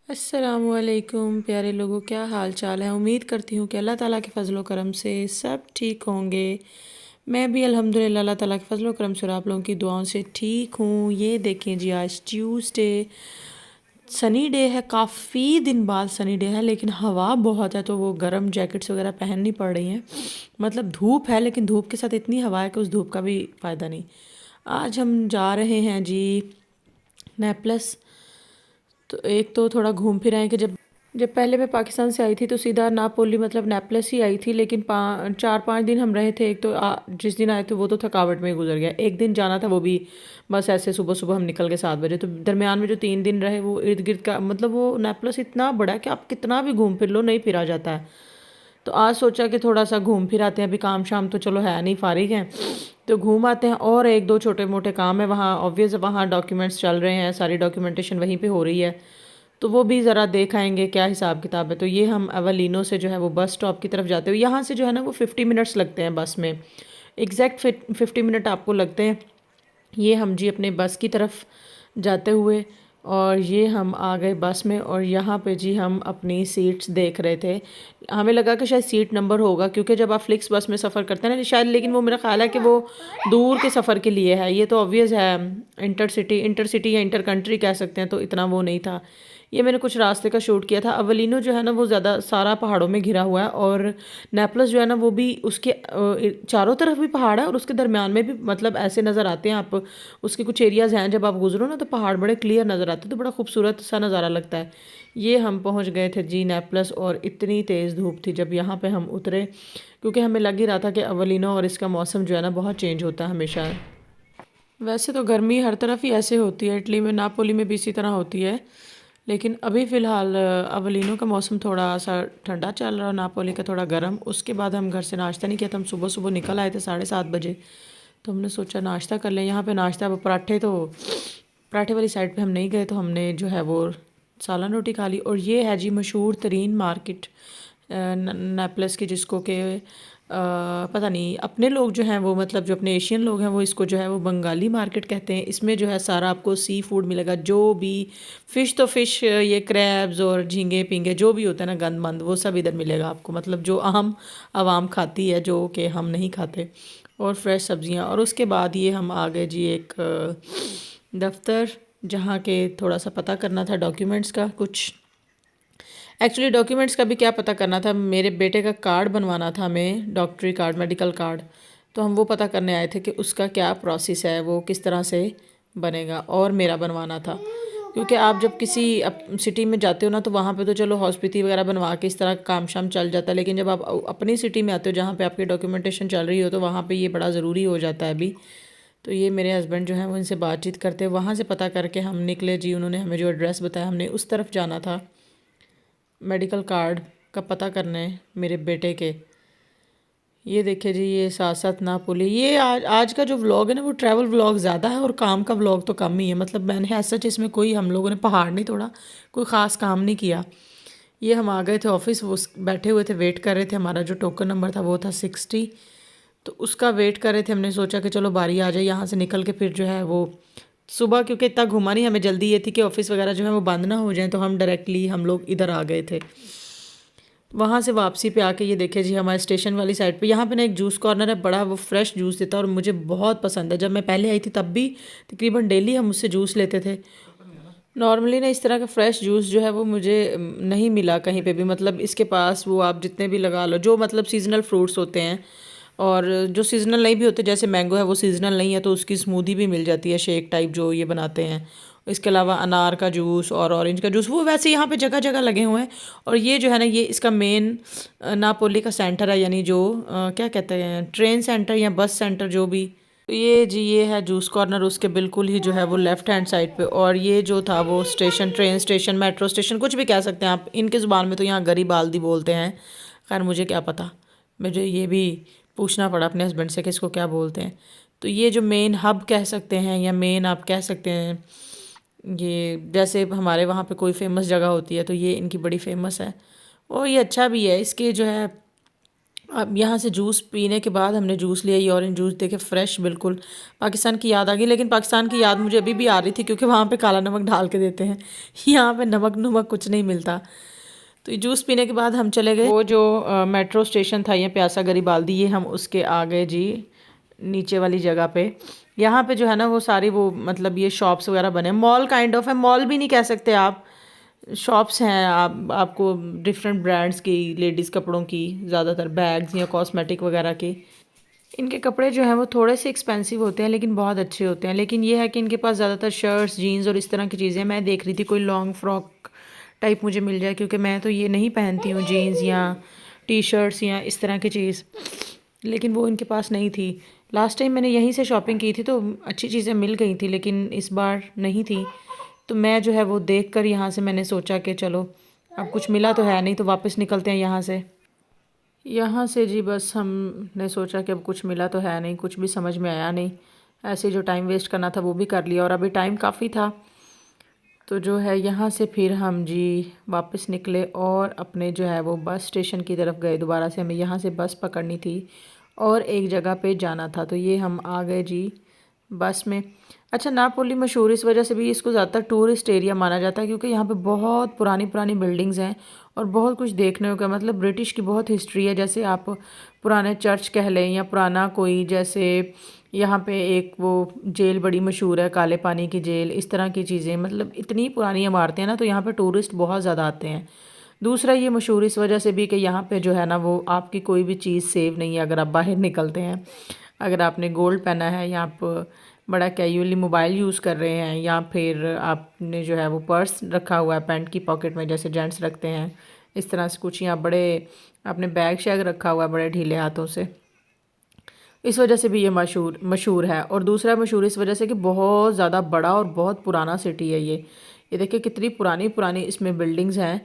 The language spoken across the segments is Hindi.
अस्सलामुअलैकुम प्यारे लोगों, क्या हाल चाल है। उम्मीद करती हूँ कि अल्लाह ताला के फ़ज़ल व करम से सब ठीक होंगे। मैं भी अल्हम्दुलिल्लाह अल्लाह ताला के फ़ज़ल व करम से और आप लोगों की दुआओं से ठीक हूँ। ये देखें जी, आज ट्यूसडे सनी डे है, काफ़ी दिन बाद सनी डे है, लेकिन हवा बहुत है तो वो गर्म जैकेट्स वगैरह पहननी पड़ रही हैं। मतलब धूप है लेकिन धूप के साथ इतनी हवा है कि उस धूप का भी फ़ायदा नहीं। आज हम जा रहे हैं जी नेपलस। तो एक तो थोड़ा घूम फिर आए कि जब जब पहले मैं पाकिस्तान से आई थी तो सीधा नापोली मतलब नेपलस ही आई थी, लेकिन 4-5 दिन हम रहे थे। एक तो जिस दिन आए थे वो तो थकावट में ही गुजर गया। एक दिन जाना था वो भी बस ऐसे सुबह सुबह हम निकल गए 7 बजे। तो दरमियान में जो 3 दिन रहे वो इर्द गिर्द का मतलब वो नेपलस इतना बड़ा है कि आप कितना भी घूम फिर लो नहीं फिरा जाता है। तो आज सोचा कि थोड़ा सा घूम फिर आते हैं, अभी काम शाम तो चलो है नहीं, फारिग हैं तो घूम आते हैं। और एक दो छोटे मोटे काम है वहाँ, ऑब्वियस वहाँ डॉक्यूमेंट्स चल रहे हैं, सारी डॉक्यूमेंटेशन वहीं पे हो रही है, तो वो भी ज़रा देख आएंगे क्या हिसाब किताब है। तो ये हम अवलिनो से जो है वो बस स्टॉप की तरफ जाते हुए, यहाँ से जो है ना वो 50 मिनट्स लगते हैं बस में, एग्जैक्ट 50 मिनट आपको लगते हैं। ये हम जी अपने बस की तरफ जाते हुए, और ये हम आ गए बस में। और यहाँ पे जी हम अपनी सीट्स देख रहे थे। हमें लगा कि शायद सीट नंबर होगा, क्योंकि जब आप फ्लिक्स बस में सफ़र करते हैं ना शायद, लेकिन वो मेरा ख्याल है कि वो दूर के सफ़र के लिए है। ये तो ऑब्वियस है, इंटर सिटी या इंटर कंट्री कह सकते हैं, तो इतना वो नहीं था। ये मैंने कुछ रास्ते का शूट किया था। अवलिनो जो है ना वो ज़्यादा सारा पहाड़ों में घिरा हुआ है, और नेपलस जो है ना वो भी उसके चारों तरफ भी पहाड़ है और उसके दरमियान में भी मतलब ऐसे नज़र आते हैं। आप उसके कुछ एरियाज़ हैं, जब आप गुजरो ना तो पहाड़ बड़े क्लियर नज़र आते हैं, तो बड़ा खूबसूरत सा नज़ारा लगता है। ये हम पहुंच गए थे जी नेपलस, और इतनी तेज़ धूप थी जब यहाँ पे हम उतरे, क्योंकि हमें लग ही रहा था कि अवलिनो और इसका मौसम जो है ना बहुत चेंज होता है हमेशा। वैसे तो गर्मी हर तरफ ही ऐसे होती है, इटली में नापोली में भी इसी तरह होती है, लेकिन अभी फ़िलहाल अवलिनो का मौसम थोड़ा सा ठंडा चल रहा है, नापोली का थोड़ा गर्म। उसके बाद हम घर से नाश्ता नहीं किया था, हम सुबह सुबह निकल आए थे 7:30 बजे। तो हमने सोचा नाश्ता कर लें। यहाँ पे नाश्ता वो पराठे, तो पराठे वाली साइड पे हम नहीं गए, तो हमने जो है वो सालन रोटी खा ली। और ये है जी मशहूर तरीन मार्केट नेपलस की, जिसको कि पता नहीं अपने लोग जो हैं वो मतलब जो अपने एशियन लोग हैं वो इसको जो है वो बंगाली मार्केट कहते हैं। इसमें जो है सारा आपको सी फूड मिलेगा, जो भी फ़िश, तो फ़िश ये क्रैब्स और झींगे पिंगे जो भी होता है ना गंद मंद, वो सब इधर मिलेगा आपको, मतलब जो आम आवाम खाती है जो कि हम नहीं खाते। और फ्रेश सब्जियां। और उसके बाद ये हम आ गए जी एक दफ्तर, जहाँ के थोड़ा सा पता करना था डॉक्यूमेंट्स का कुछ। एक्चुअली डॉक्यूमेंट्स का भी क्या पता करना था, मेरे बेटे का कार्ड बनवाना था हमें, डॉक्टरी कार्ड, मेडिकल कार्ड। तो हम वो पता करने आए थे कि उसका क्या प्रोसेस है, वो किस तरह से बनेगा, और मेरा बनवाना था। क्योंकि आप जब किसी सिटी में जाते हो ना तो वहाँ पे तो चलो हॉस्पिटल वगैरह बनवा के इस तरह काम शाम चल जाता है, लेकिन जब आप अपनी सिटी में आते हो जहाँ पे आपकी डॉक्यूमेंटेशन चल रही हो तो वहाँ पे ये बड़ा ज़रूरी हो जाता है अभी। तो ये मेरे हस्बैंड जो हैं वो इनसे बातचीत करते, वहाँ से पता करके हम निकले जी। उन्होंने हमें जो एड्रेस बताया, हमने उस तरफ जाना था मेडिकल कार्ड का पता करने मेरे बेटे के। ये देखिए जी, ये साथ साथ नापोली। ये आज का जो व्लॉग है ना वो ट्रैवल व्लॉग ज़्यादा है और काम का व्लॉग तो कम ही है। मतलब मैंने ऐसा सच इसमें कोई, हम लोगों ने पहाड़ नहीं तोड़ा, कोई ख़ास काम नहीं किया। ये हम आ गए थे ऑफिस, वो बैठे हुए थे, वेट कर रहे थे। हमारा जो टोकन नंबर था वो था 60, तो उसका वेट कर रहे थे। हमने सोचा कि चलो बारी आ जाए यहाँ से निकल के, फिर जो है वो सुबह, क्योंकि इतना घुमा नहीं, हमें जल्दी ये थी कि ऑफिस वगैरह जो है वो बंद ना हो जाए, तो हम डायरेक्टली हम लोग इधर आ गए थे। वहाँ से वापसी पे आके ये देखिए जी हमारे स्टेशन वाली साइड पे, यहाँ पे ना एक जूस कॉर्नर है, बड़ा वो फ्रेश जूस देता है और मुझे बहुत पसंद है। जब मैं पहले आई थी तब भी तकरीबन डेली हम उससे जूस लेते थे। नॉर्मली ना इस तरह का फ्रेश जूस जो है वो मुझे नहीं मिला कहीं पे भी। मतलब इसके पास वो आप जितने भी लगा लो, जो मतलब सीजनल फ्रूट्स होते हैं और जो सीजनल नहीं भी होते, जैसे मैंगो है वो सीजनल नहीं है तो उसकी स्मूदी भी मिल जाती है, शेक टाइप जो ये बनाते हैं। इसके अलावा अनार का जूस और ऑरेंज का जूस वो वैसे यहाँ पे जगह जगह लगे हुए हैं। और ये जो है ना ये इसका मेन नापोली का सेंटर है, यानी जो क्या कहते हैं ट्रेन सेंटर या बस सेंटर जो भी। तो ये जी ये है जूस कॉर्नर, उसके बिल्कुल ही जो है वो लेफ़्ट हैंड साइड पे। और ये जो था वो station, train station, metro station, कुछ भी कह सकते हैं आप। इनकी ज़ुबान में तो यहाँ गरीबाल्दी बोलते हैं, खैर मुझे क्या पता, मुझे ये भी पूछना पड़ा अपने हस्बैंड से कि इसको क्या बोलते हैं। तो ये जो मेन हब कह सकते हैं या मेन आप कह सकते हैं, ये जैसे हमारे वहाँ पे कोई फेमस जगह होती है तो ये इनकी बड़ी फेमस है। और ये अच्छा भी है, इसके जो है अब यहाँ से जूस पीने के बाद हमने जूस लिया, ये ऑरेंज जूस देखे फ्रेश बिल्कुल। पाकिस्तान की याद आ गई, लेकिन पाकिस्तान की याद मुझे अभी भी आ रही थी क्योंकि वहाँ पे काला नमक डाल के देते हैं, यहाँ पे नमक नमक कुछ नहीं मिलता। तो ये जूस पीने के बाद हम चले गए वो जो मेट्रो स्टेशन था ये प्यासा गरीबाल्दी, ये हम उसके आ गए जी नीचे वाली जगह पे। यहाँ पे जो है ना वो सारी वो मतलब ये शॉप्स वगैरह बने, मॉल काइंड ऑफ है, मॉल भी नहीं कह सकते आप, शॉप्स हैं। आपको डिफरेंट ब्रांड्स की लेडीज़ कपड़ों की, ज़्यादातर बैग्स या कॉस्मेटिक वगैरह के। इनके कपड़े जो हैं वो थोड़े से एक्सपेंसिव होते हैं लेकिन बहुत अच्छे होते हैं। लेकिन ये है कि इनके पास ज़्यादातर शर्ट्स, जीन्स और इस तरह की चीज़ें। मैं देख रही थी कोई लॉन्ग फ्रॉक टाइप मुझे मिल जाए, क्योंकि मैं तो ये नहीं पहनती हूँ जीन्स या टी शर्ट्स या इस तरह की चीज़, लेकिन वो इनके पास नहीं थी। लास्ट टाइम मैंने यहीं से शॉपिंग की थी तो अच्छी चीज़ें मिल गई थी, लेकिन इस बार नहीं थी। तो मैं जो है वो देख कर यहाँ से मैंने सोचा कि चलो अब कुछ मिला तो है नहीं तो वापस निकलते हैं यहाँ से जी। बस हमने सोचा कि अब कुछ मिला तो है नहीं, कुछ भी समझ में आया नहीं, ऐसे जो टाइम वेस्ट करना था वो भी कर लिया और अभी टाइम काफ़ी था। तो जो है यहाँ से फिर हम जी वापस निकले और अपने जो है वो बस स्टेशन की तरफ गए। दोबारा से हमें यहाँ से बस पकड़नी थी और एक जगह पे जाना था, तो ये हम आ गए जी बस में। अच्छा, नापोली मशहूर इस वजह से भी इसको ज़्यादातर टूरिस्ट एरिया माना जाता है क्योंकि यहाँ पे बहुत पुरानी पुरानी बिल्डिंग्स हैं और बहुत कुछ देखने का, मतलब ब्रिटिश की बहुत हिस्ट्री है। जैसे आप पुराने चर्च कह लें या पुराना कोई, जैसे यहाँ पे एक वो जेल बड़ी मशहूर है, काले पानी की जेल, इस तरह की चीज़ें, मतलब इतनी पुरानी इमारतें हैं ना, तो यहाँ पे टूरिस्ट बहुत ज़्यादा आते हैं। दूसरा ये मशहूर इस वजह से भी कि यहाँ पे जो है ना वो आपकी कोई भी चीज़ सेव नहीं है अगर आप बाहर निकलते हैं। अगर आपने गोल्ड पहना है या आप बड़ा कैजुअली मोबाइल यूज़ कर रहे हैं या फिर आपने जो है वो पर्स रखा हुआ है पैंट की पॉकेट में जैसे जेंट्स रखते हैं, इस तरह से कुछ, या बड़े आपने बैग शैग रखा हुआ है बड़े ढीले हाथों से, इस वजह से भी ये मशहूर मशहूर है। और दूसरा मशहूर इस वजह से कि बहुत ज़्यादा बड़ा और बहुत पुराना सिटी है ये देखिए कितनी पुरानी पुरानी इसमें बिल्डिंग्स हैं,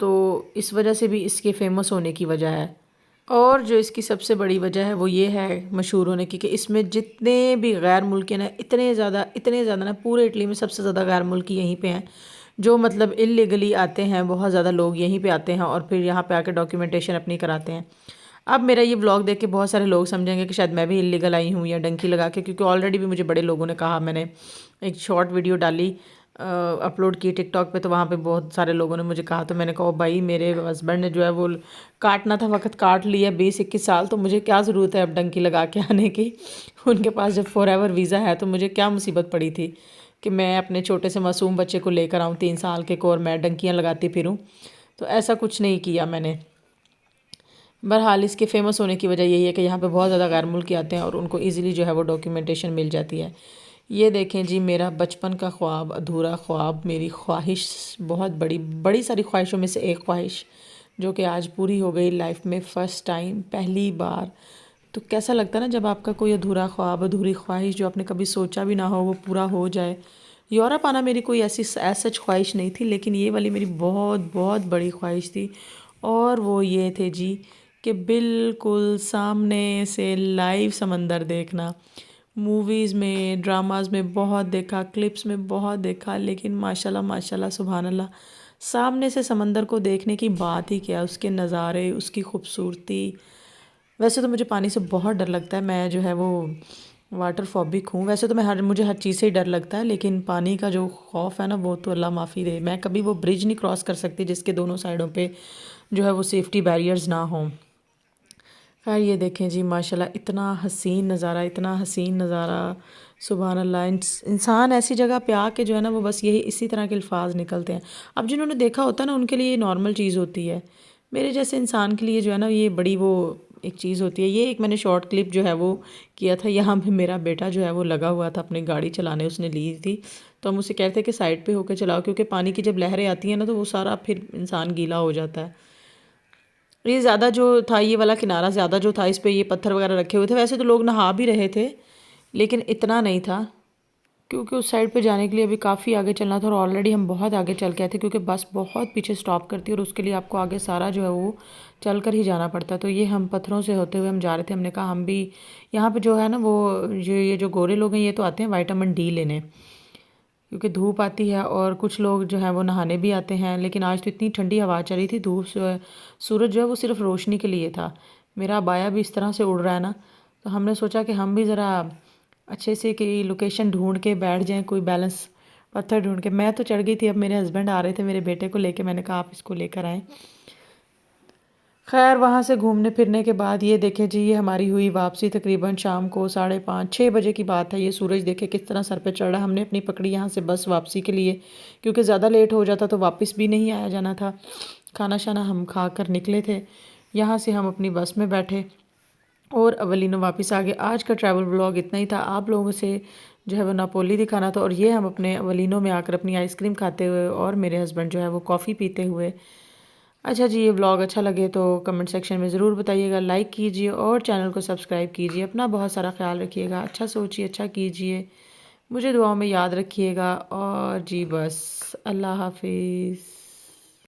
तो इस वजह से भी इसके फेमस होने की वजह है। और जो इसकी सबसे बड़ी वजह है वो ये है मशहूर होने की कि इसमें जितने भी गैर मुल्की ना, इतने ज़्यादा ना, पूरे इटली में सबसे ज़्यादा गैर मुल्की यहीं पे हैं, जो मतलब इलीगली आते हैं। बहुत ज़्यादा लोग यहीं पे आते हैं और फिर यहाँ पे आके डॉक्यूमेंटेशन अपनी कराते हैं। अब मेरा ये व्लॉग देख के बहुत सारे लोग समझेंगे कि शायद मैं भी इलीगल आई हूँ या डंकी लगा के, क्योंकि ऑलरेडी भी मुझे बड़े लोगों ने कहा। मैंने एक शॉर्ट वीडियो डाली, अपलोड की टिकटॉक पे, तो वहाँ पे बहुत सारे लोगों ने मुझे कहा। तो मैंने कहा भाई मेरे हस्बैंड ने जो है वो काटना था वक्त काट लिया 20-21 साल, तो मुझे क्या ज़रूरत है अब डंकी लगा के आने की। उनके पास जब फॉरएवर वीज़ा है तो मुझे क्या मुसीबत पड़ी थी कि मैं अपने छोटे से मासूम बच्चे को लेकर आऊँ 3 साल के को और मैं डंकियाँ लगाती फिरूँ। तो ऐसा कुछ नहीं किया मैंने। बहरहाल इसके फ़ेमस होने की वजह यही है कि यहाँ पे बहुत ज़्यादा गैर मुल्की आते हैं और उनको इजीली जो है वो डॉक्यूमेंटेशन मिल जाती है। ये देखें जी, मेरा बचपन का ख्वाब, अधूरा ख्वाब, मेरी ख्वाहिश, बहुत बड़ी बड़ी सारी ख्वाहिशों में से एक ख्वाहिश जो कि आज पूरी हो गई लाइफ में फ़र्स्ट टाइम, पहली बार। तो कैसा लगता है ना जब आपका कोई अधूरा ख्वाब, अधूरी ख्वाहिश जो आपने कभी सोचा भी ना हो वो पूरा हो जाए। यूरोप आना मेरी कोई ऐसी सच ख्वाहिश नहीं थी, लेकिन ये वाली मेरी बहुत बहुत बड़ी ख्वाहिश थी। और वो ये थे जी कि बिल्कुल सामने से लाइव समंदर देखना। मूवीज़ में, ड्रामास में बहुत देखा, क्लिप्स में बहुत देखा, लेकिन माशाल्लाह माशाल्लाह सुभान अल्लाह, सामने से समंदर को देखने की बात ही क्या, उसके नज़ारे, उसकी खूबसूरती। वैसे तो मुझे पानी से बहुत डर लगता है, मैं जो है वो वाटर फोबिक हूँ। वैसे तो मुझे हर चीज़ से ही डर लगता है, लेकिन पानी का जो खौफ है ना वो तो अल्लाह माफ़ी दे। मैं कभी वो ब्रिज नहीं क्रॉस कर सकती जिसके दोनों साइडों पे जो है वो सेफ्टी बैरियर्स ना हों। खैर ये देखें जी माशाल्लाह, इतना हसीन नज़ारा, इतना हसीन नज़ारा, सुभान अल्लाह। इंसान ऐसी जगह पे आके जो है ना वो बस यही इसी तरह के अल्फाज निकलते हैं। अब जिन्होंने देखा होता है ना उनके लिए ये नॉर्मल चीज़ होती है, मेरे जैसे इंसान के लिए जो है ना ये बड़ी वो एक चीज़ होती है। ये एक मैंने शॉर्ट क्लिप जो है वो किया था, यहाँ पे मेरा बेटा जो है वो लगा हुआ था अपनी गाड़ी चलाने, उसने ली थी। तो हम उसे कहते हैं कि साइड पे होकर चलाओ, क्योंकि पानी की जब लहरें आती हैं ना तो वो सारा फिर इंसान गीला हो जाता है। ये ज़्यादा जो था, ये वाला किनारा ज़्यादा जो था, इस पे ये पत्थर वगैरह रखे हुए थे। वैसे तो लोग नहा भी रहे थे, लेकिन इतना नहीं था, क्योंकि उस साइड पे जाने के लिए अभी काफ़ी आगे चलना था और ऑलरेडी हम बहुत आगे चल के आए थे, क्योंकि बस बहुत पीछे स्टॉप करती है और उसके लिए आपको आगे सारा जो है वो चल कर ही जाना पड़ता है। तो ये हम पत्थरों से होते हुए हम जा रहे थे। हमने कहा हम भी यहाँ पे जो है ना वो ये जो गोरे लोग हैं ये तो आते हैं विटामिन डी लेने, क्योंकि धूप आती है, और कुछ लोग जो हैं वो नहाने भी आते हैं। लेकिन आज तो इतनी ठंडी हवा चल रही थी, धूप सूरज जो है वो सिर्फ रोशनी के लिए था। मेरा अबाया भी इस तरह से उड़ रहा है ना, तो हमने सोचा कि हम भी ज़रा अच्छे से कि लोकेशन ढूंढ के बैठ जाएं, कोई बैलेंस पत्थर ढूंढ के। मैं तो चढ़ गई थी, अब मेरे हस्बैंड आ रहे थे मेरे बेटे को लेके, मैंने कहा आप इसको लेकर आएँ। खैर वहाँ से घूमने फिरने के बाद ये देखें जी, ये हमारी हुई वापसी तकरीबन शाम को 5:30-6 बजे की बात है। ये सूरज देखे किस तरह सर पे चढ़ रहा। हमने अपनी पकड़ी यहाँ से बस वापसी के लिए, क्योंकि ज़्यादा लेट हो जाता तो वापस भी नहीं आया जाना था। खाना शाना हम खा कर निकले थे। यहाँ से हम अपनी बस में बैठे और अवलिनो वापस आ गए। आज का ट्रैवल व्लॉग इतना ही था। आप लोगों से जो है वो नापोली दिखाना था, और ये हम अपने अवलिनो में आकर अपनी आइसक्रीम खाते हुए और मेरे हस्बैंड जो है वो कॉफ़ी पीते हुए। अच्छा जी, ये व्लॉग अच्छा लगे तो कमेंट सेक्शन में ज़रूर बताइएगा, लाइक कीजिए और चैनल को सब्सक्राइब कीजिए। अपना बहुत सारा ख्याल रखिएगा, अच्छा सोचिए, अच्छा कीजिए, मुझे दुआओं में याद रखिएगा। और जी बस, अल्लाह हाफिज़।